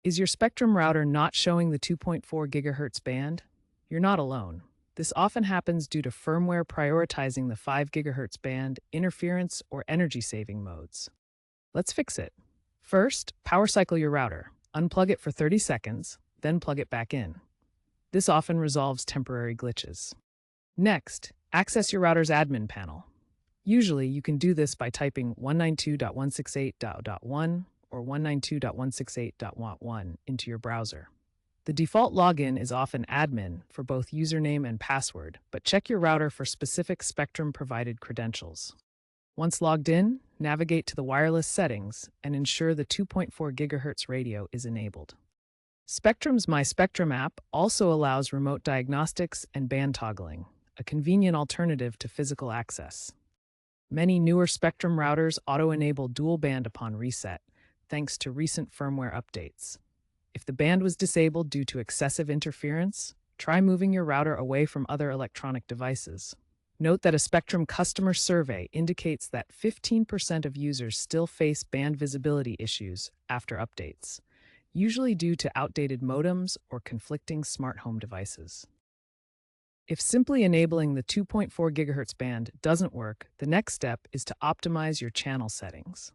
Is your Spectrum router not showing the 2.4 GHz band? You're not alone. This often happens due to firmware prioritizing the 5 GHz band, interference, or energy-saving modes. Let's fix it. First, power cycle your router. Unplug it for 30 seconds, then plug it back in. This often resolves temporary glitches. Next, access your router's admin panel. Usually, you can do this by typing 192.168.1 or 192.168.1 into your browser. The default login is often admin for both username and password, but check your router for specific Spectrum-provided credentials. Once logged in, navigate to the wireless settings and ensure the 2.4 GHz radio is enabled. Spectrum's My Spectrum app also allows remote diagnostics and band toggling, a convenient alternative to physical access. Many newer Spectrum routers auto-enable dual band upon reset, thanks to recent firmware updates. If the band was disabled due to excessive interference, try moving your router away from other electronic devices. Note that a Spectrum customer survey indicates that 15% of users still face band visibility issues after updates, usually due to outdated modems or conflicting smart home devices. If simply enabling the 2.4 GHz band doesn't work, the next step is to optimize your channel settings.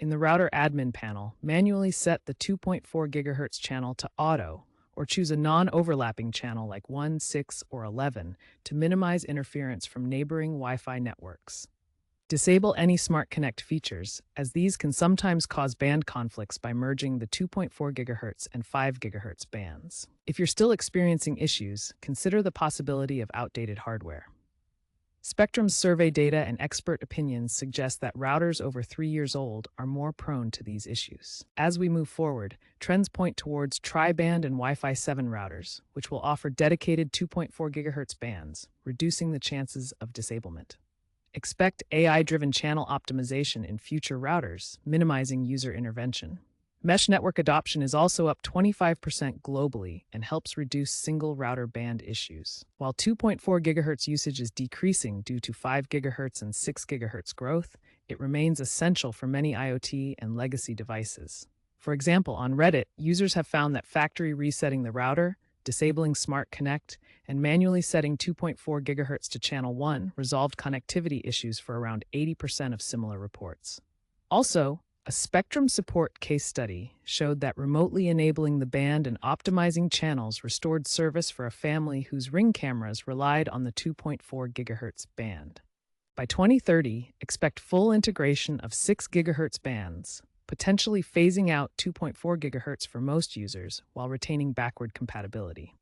In the router admin panel, manually set the 2.4 GHz channel to auto, or choose a non-overlapping channel like 1, 6, or 11 to minimize interference from neighboring Wi-Fi networks. Disable any Smart Connect features, as these can sometimes cause band conflicts by merging the 2.4 GHz and 5 GHz bands. If you're still experiencing issues, consider the possibility of outdated hardware. Spectrum's survey data and expert opinions suggest that routers over 3 years old are more prone to these issues. As we move forward, trends point towards tri-band and Wi-Fi 7 routers, which will offer dedicated 2.4 GHz bands, reducing the chances of disablement. Expect AI-driven channel optimization in future routers, minimizing user intervention. Mesh network adoption is also up 25% globally and helps reduce single router band issues. While 2.4 GHz usage is decreasing due to 5 GHz and 6 GHz growth, it remains essential for many IoT and legacy devices. For example, on Reddit, users have found that factory resetting the router, disabling Smart Connect, and manually setting 2.4 GHz to channel 1 resolved connectivity issues for around 80% of similar reports. Also, a Spectrum support case study showed that remotely enabling the band and optimizing channels restored service for a family whose Ring cameras relied on the 2.4 GHz band. By 2030, expect full integration of 6 GHz bands, potentially phasing out 2.4 GHz for most users while retaining backward compatibility.